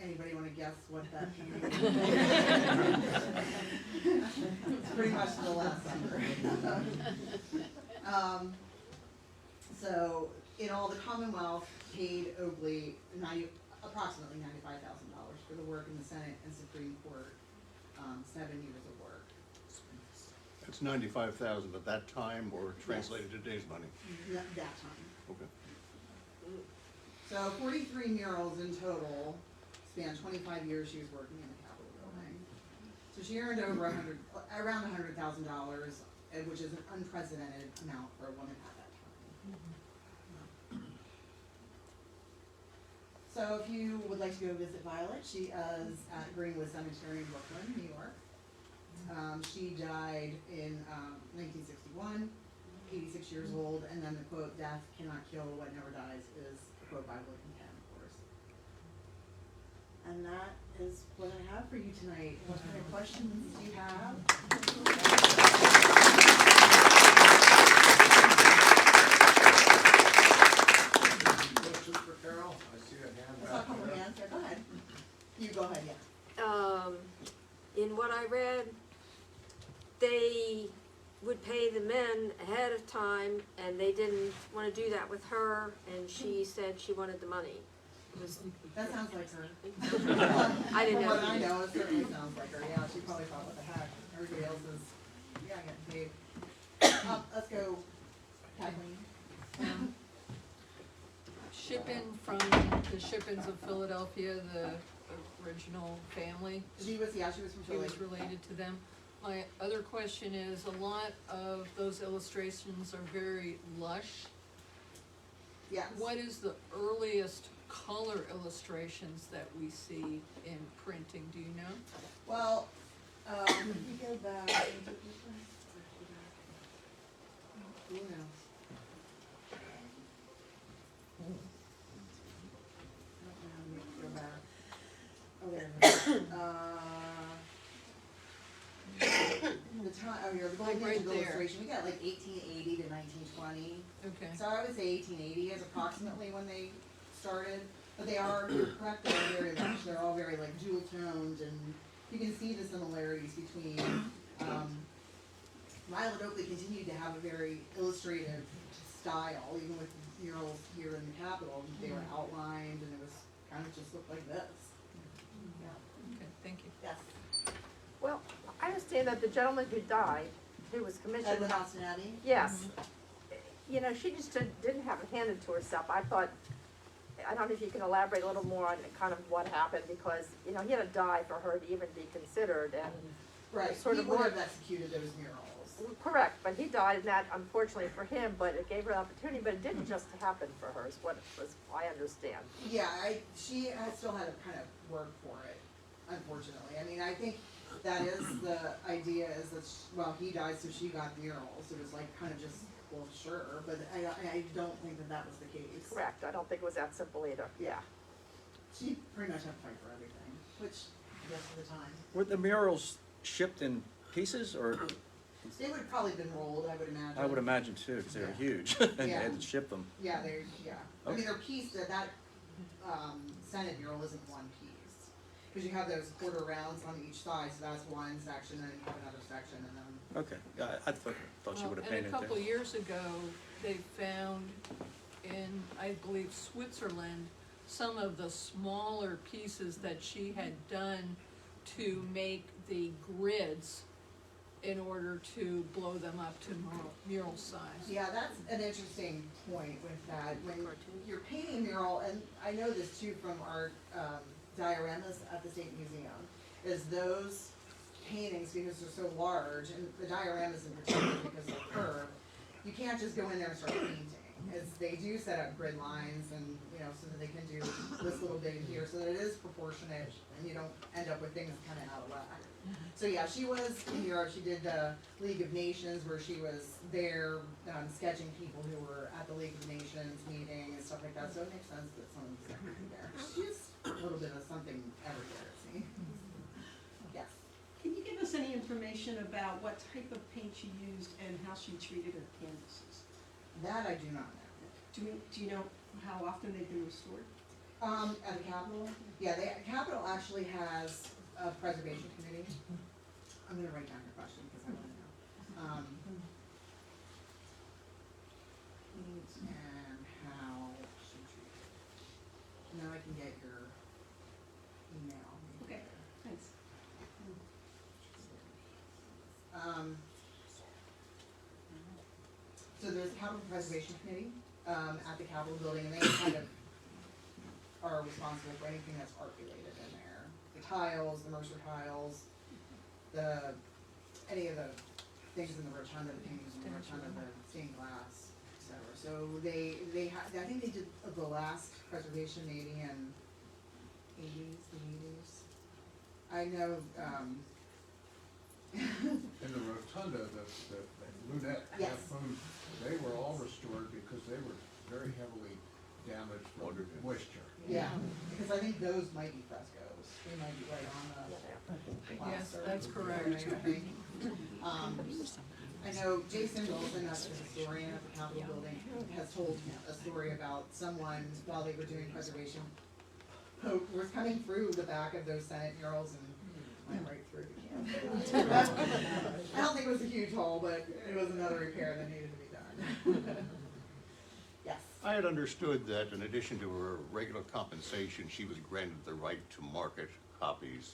Anybody want to guess what that painting is? It's pretty much the last number. So, in all, the Commonwealth paid Oakley approximately $95,000 for the work in the Senate and Supreme Court, 7 years of work. It's 95,000 at that time, or translated to today's money? That time. Okay. So 43 murals in total, spanned 25 years she was working in the Capitol building. So she earned over around $100,000, which is an unprecedented amount for a woman at that time. So if you would like to go visit Violet, she is at Greenwood Cemetery in Brooklyn, New York. She died in 1961, 86 years old, and then the quote, "Death cannot kill what never dies," is a quote by William Penn, of course. And that is what I have for you tonight. What kind of questions do you have? Questions for Carol? I see a hand I saw a back couple there. hands there. Go ahead. You go ahead, yeah. In what I read, they would pay the men ahead of time, and they didn't want to do that with her, and she said she wanted the money. That sounds like her. I didn't From know. what I know, it certainly sounds like her. Yeah, she probably thought, what the heck? Everybody else is, yeah, I get paid. Let's go, Kathleen. Shippen from the Shippens of Philadelphia, the original family. She was from She Philly. was related to them. My other question is, a lot of those illustrations are very lush. Yes. What is the earliest color illustrations that we see in printing, do you know? Well, if you go back. Who knows? Go back. Oh, there it is. The time, here, the golden Like age of right there. illustration, we got like 1880 to 1920. Okay. So I would say 1880 is approximately when they started, but they are, you're correct, they're very lush, they're all very like jewel toned, and you can see the similarities between, Violet Oakley continued to have a very illustrative style, even with murals here in the Capitol, they were outlined and it was kind of just looked like this. Yeah. Okay, thank you. Yes. Well, I understand that the gentleman who died, who was commissioned. Edwin Austin-Abbey? Yes. You know, she just didn't have it handed to herself. I thought I don't know if you can elaborate a little more on kind of what happened, because, you know, he had to die for her to even be considered, and Right, sort he of would more- have executed those murals. correct, but he died, and that unfortunately for him, but it gave her an opportunity, but it didn't just happen for her, is what was, I understand. Yeah, she has still had to kind of work for it, unfortunately. I mean, I think that is the idea, is that, well, he died, so she got murals. It was like kind of just, well, sure, but I don't think that that was the case. Correct, I don't think it was that simple either, yeah. She pretty much had to fight for everything, which, I guess, at the time. Were the murals shipped in pieces, or? They would have probably been rolled, I would imagine. I would imagine too, because they were Yeah. huge, and they Yeah. had to ship them. Yeah, yeah. I Okay. mean, they're pieced, that Senate mural isn't one piece. Because you have those quarter rounds on each side, so that's one section, and then you have another section, and then. Okay, I thought she would have And painted a it couple there. years ago, they found in, I believe, Switzerland, some of the smaller pieces that she had done to make the grids in order to blow them up to mural size. Yeah, that's an interesting point with that, when you're painting a mural, and I know this too from our dioramas at the State Museum, is those paintings, because they're so large, and the dioramas in particular because they're curved, you can't just go in there and start painting. They do set up grid lines and, you know, so that they can do this little bit in here, so that it is proportionate, and you don't end up with things kind of out of whack. So yeah, she was in Europe. She did the League of Nations, where she was there sketching people who were at the League of Nations meeting and stuff like that. So it makes sense that someone's there. She's a little bit of something everywhere, it seems. Yes. Can you give us any information about what type of paint she used and how she treated her canvases? That I do not know. Do you know how often they've been restored? At the Capitol? Yeah, the Capitol actually has a preservation committee. I'm gonna write down your question because I wanna know. And how she treated. Now I can get your email. Okay, thanks. So there's a Capitol Preservation Committee, at the Capitol building, and they kind of are responsible for anything that's art related in there. The tiles, the Mercer tiles, any of the things in the rotunda, the paintings in the rotunda, the stained glass, et cetera. So I think they did the last preservation maybe in the 80s. I know, In the rotunda, the lunette, Yes. they were all restored because they were very heavily damaged from moisture. yeah, because I think those might be frescoes. They might be right on the Yes, plaster. that's correct. I think. I know Jason Wilson, that's the historian at the Capitol building, has told a story about someone, while they were doing preservation, who was coming through the back of those Senate murals and went right through the canvas. I don't think it was a huge hole, but it was another repair that needed to be done. Yes. I had understood that in addition to her regular compensation, she was granted the right to market copies,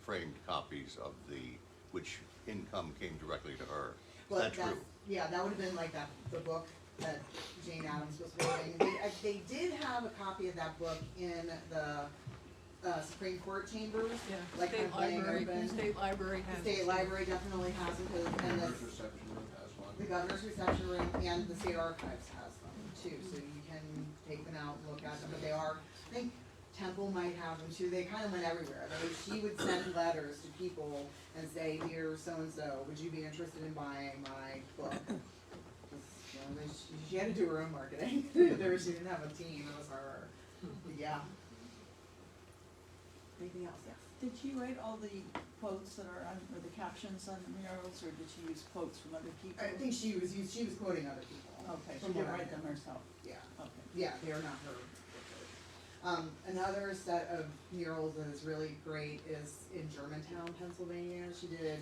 framed copies of which income came directly to her. Is that true? Yeah, that would have been like the book that Jane Addams was holding. They did have a copy of that book in the Supreme Court chambers. Yeah, Like state kind of laying library, open. state library The has. state library definitely has them, and Governor's reception room has one. the governor's reception room and the state archives has them too, so you can take them out and look at them, but they are, I think Temple might have them too. They kind of went everywhere. She would send letters to people and say, dear so-and-so, would you be interested in buying my book? 'Cause, you know, she had to do her own marketing. She didn't have a team, it was her. Yeah. Anything else? Yes. Did she write all the quotes that are on, or the captions on the murals, or did she use quotes from other people? I think she was quoting other people. Okay, she From didn't what I write them know. herself. Yeah. Okay. Yeah, they are not her. Another set of murals that is really great is in Germantown, Pennsylvania. She did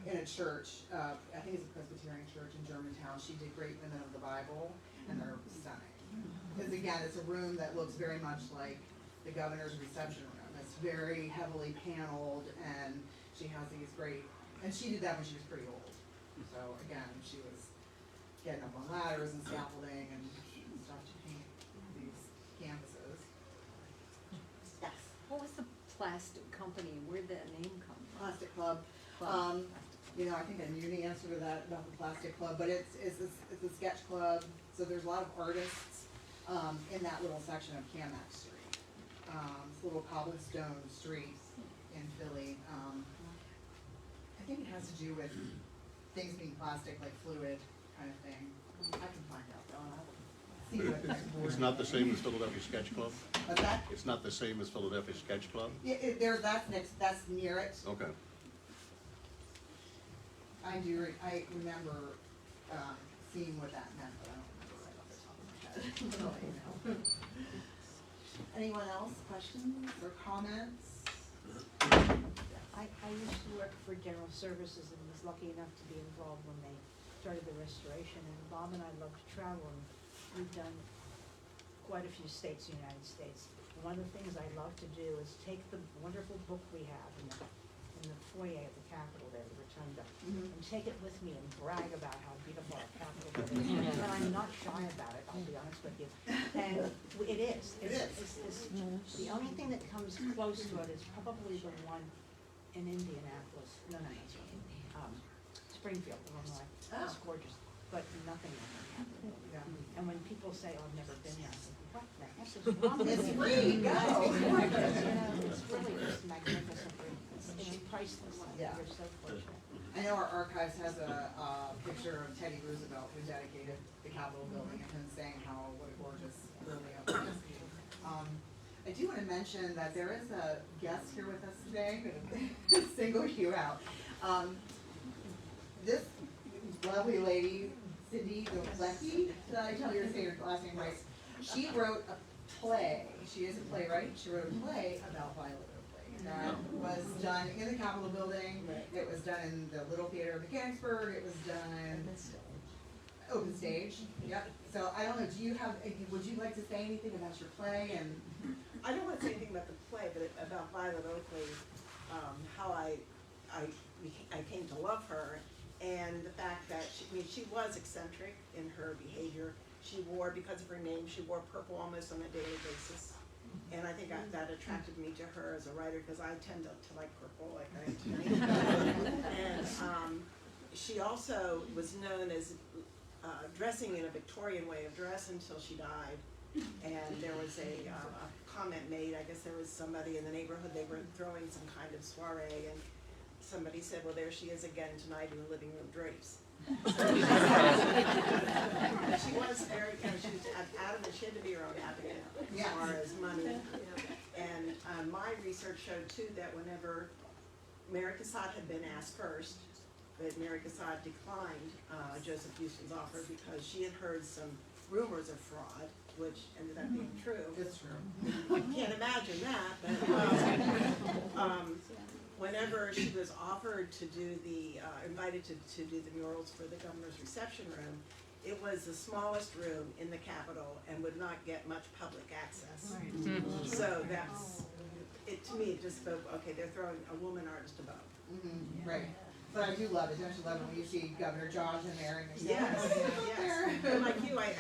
in a church, I think it's a Presbyterian church in Germantown. She did Great Women of the Bible, and they're stunning. Because again, it's a room that looks very much like the governor's reception room. It's very heavily paneled, and she has these great, and she did that when she was pretty old. So again, she was getting up on ladders and scaffolding and stuff to paint these canvases. What was the plastic company, where'd that name come from? Plastic Club. You know, I think I knew the answer to that about the Plastic Club, but it's a sketch club, so there's a lot of artists, in that little section of Camac Street. It's a little cobblestone street in Philly. I think it has to do with things being plastic, like fluid kind of thing. I can find out though. I'll see what next board. It's not the same as Philadelphia Sketch Club? What's that? It's not the same as Philadelphia Sketch Club? Yeah, that's near it. Okay. I remember, seeing what that meant, but I don't remember right off the top of my head. I'll let you know. Anyone else, questions or comments? I used to work for General Services and was lucky enough to be involved when they started the restoration, and Bob and I love to travel, and we've done quite a few states in the United States. And one of the things I love to do is take the wonderful book we have in the foyer at the Capitol there, the Rotunda, and take it with me and brag about how beautiful our Capitol is. And I'm not shy about it, I'll be honest with you. And it is. It's the only thing that comes close to it is probably the one in Indianapolis, Springfield, Illinois. It's gorgeous, but nothing like the Capitol. And when people say, "Oh, I've never been there," I think, what the heck is wrong with It's you? free, go! It's really just magnificent. It's priceless. Yeah. You're so fortunate. I know our archives has a picture of Teddy Roosevelt who dedicated the Capitol building and him saying what a gorgeous building it was. I do want to mention that there is a guest here with us today, I'm going to single you out. This lovely lady, Cindy Dolecki, did I tell you to say your last name right? She wrote a play, she is a playwright, she wrote a play about Violet Oakley. That was done in the Capitol building, it was done in the Little Theater of Mechanicsburg, it was done open stage, yep. So I don't know, would you like to say anything about your play and? I don't want to say anything about the play, but about Violet Oakley, how I came to love her, and the fact that she was eccentric in her behavior. She wore, because of her name, she wore purple almost on a daily basis. And I think that attracted me to her as a writer, because I tend to like purple, like and she also was known as dressing in a Victorian way of dress until she died. And there was a comment made, I guess there was somebody in the neighborhood, they were throwing some kind of soiree, and somebody said, well, there she is again tonight in the living room drapes. She was very, she was adamant, she had to be her own advocate as far as money. And my research showed too that whenever Mary Cassatt had been asked first, that Mary Cassatt declined Joseph Houston's offer because she had heard some rumors of fraud, which ended up being true. It's true. You can't imagine that, but whenever she was offered to do invited to do the murals for the governor's reception room, it was the smallest room in the Capitol and would not get much public access. So to me, it just spoke, okay, they're throwing a woman artist a bone. Right. But I do love it, don't you love it when you see Governor Josh in there and yes. And like you, I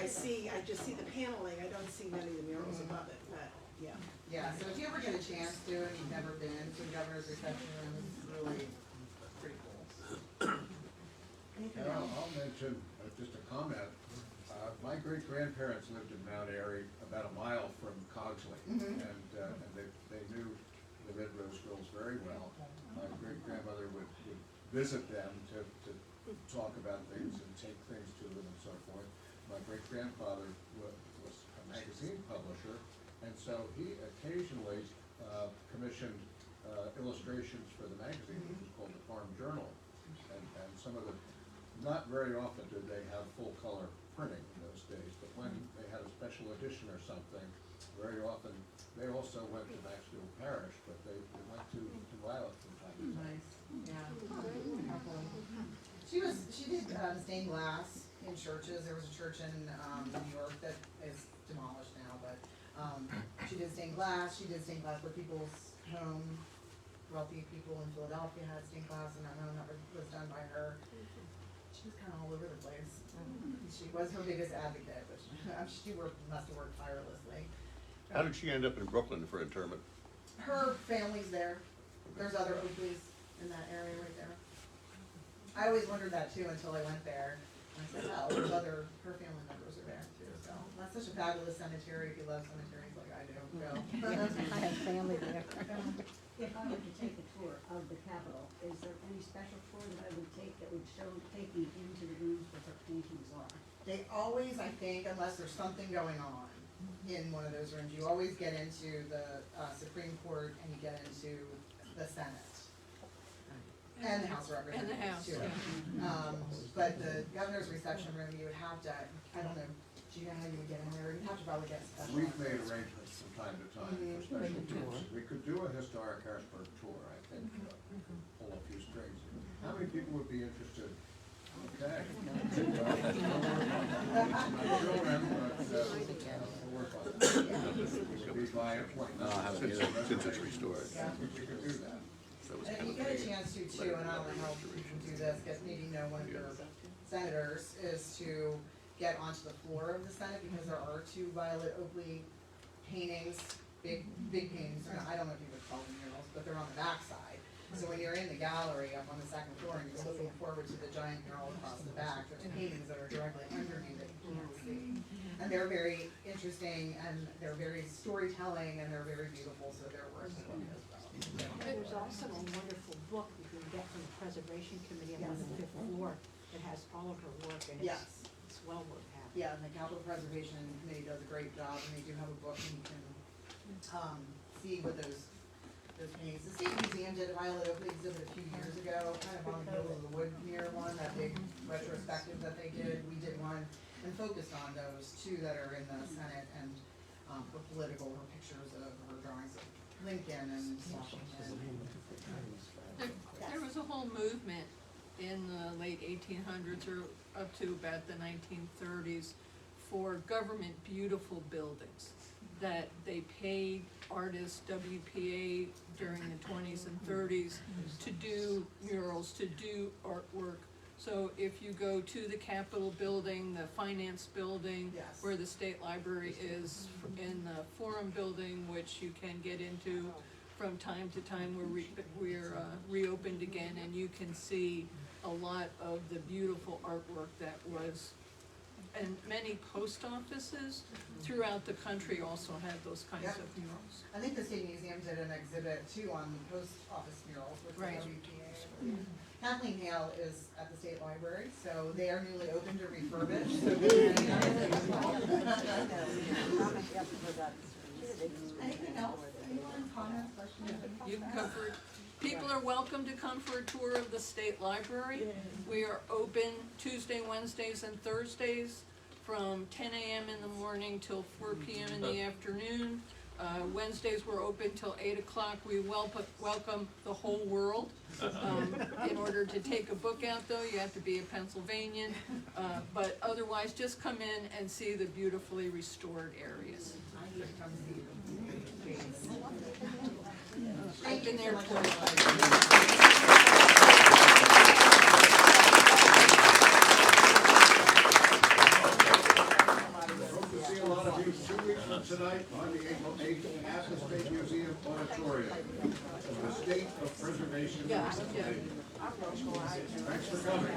just see the paneling, I don't see many of the murals above it, but yeah. Yeah, so if you ever get a chance to and you've never been to the governor's reception room, it's really pretty cool. Anything And else? I'll mention, just a comment, my great-grandparents lived in Mount Airy, about a mile from Cogsley, and they knew the Red Rose Girls very well. My great-grandmother would visit them to talk about things and take things to them and so forth. My great-grandfather was a magazine publisher, and so he occasionally commissioned illustrations for the magazine, which was called the Farm Journal. And some of the, not very often did they have full-color printing in those days, but when they had a special edition or something, very often, they also went to Maxfield Parish, but they went to Violet from time to time. Nice, yeah. She did stained glass in churches. There was a church in New York that is demolished now, but she did stained glass. She did stained glass for people's home. Wealthy people in Philadelphia had stained glass in their home that was done by her. She was kind of all over the place. She was her biggest advocate, but she must have worked tirelessly. How did she end up in Brooklyn for interment? Her family's there. There's other Oakleys in that area right there. I always wondered that too until I went there. And I said, oh, there's her family members are there too. So that's such a fabulous cemetery. If you love cemeteries like I do, go. I have family there. If I were to take a tour of the Capitol, is there any special tour that I would take that would take me into the rooms where her paintings are? They always, I think, unless there's something going on in one of those rooms, you always get into the Supreme Court and you get into the Senate. And the House of Representatives, And the House, too. yeah. But the governor's reception room, you would have to, I don't know, do you know how you would get in there? You'd have to probably get special. We've made arrangements from time to time for special tours. We could do a historic Harrisburg tour, I think, pull a few strings. How many people would be interested? Okay. Not sure when, but we'll work on it. It could be by appointment. Since it's restored. Yeah. We could do that. And if you get a chance to too, and I don't know how you can do this, maybe know one of your senators, is to get onto the floor of the Senate, because there are two Violet Oakley paintings, big paintings, I don't know if you would call them murals, but they're on the back side. So when you're in the gallery up on the second floor and you're looking forward to the giant mural across the back, there's paintings that are directly underneath that you can't see. And they're very interesting, and they're very storytelling, and they're very beautiful, so they're worth a look as well. There's also a wonderful book you can get from the Preservation Committee up on the 5th floor that has all of her work, and Yes. it's well worth having. Yeah, and the Capital Preservation Committee does a great job, and they do have a book, and you can, see what those paintings. The State Museum did a Violet Oakley exhibit a few years ago, kind of on the heels of the wood mirror one, that big retrospective that they did. We did one and focused on those two that are in the Senate, and, for political, her pictures of her drawings of Lincoln and Washington. There was a whole movement in the late 1800s or up to about the 1930s for government beautiful buildings, that they paid artists, WPA, during the 20s and 30s to do murals, to do artwork. So if you go to the Capitol building, the Finance building, Yes. where the State Library is, in the Forum building, which you can get into from time to time, we're reopened again, and you can see a lot of the beautiful artwork that was, and many post offices throughout the country also had those kinds Yep. of murals. I think the State Museum did an exhibit too on post office murals, which was Right. WPA. Kathleen Hale is at the State Library, so they are newly open to refurbish. So anything else? Anyone, comments, questions? You can come for, people are welcome to come for a tour of the State Library. We are open Tuesday, Wednesdays, and Thursdays from 10 a.m. in the morning till 4 p.m. in the afternoon. Wednesdays we're open till 8 o'clock. We welcome the whole world. In order to take a book out though, you have to be a Pennsylvanian. But otherwise, just come in and see the beautifully restored areas. I need to come see you. I've been there so much. Hope to see a lot of you 2 weeks from tonight on the April 8th at the State Museum Auditorium. The State of Preservation. Yeah. Thanks for coming.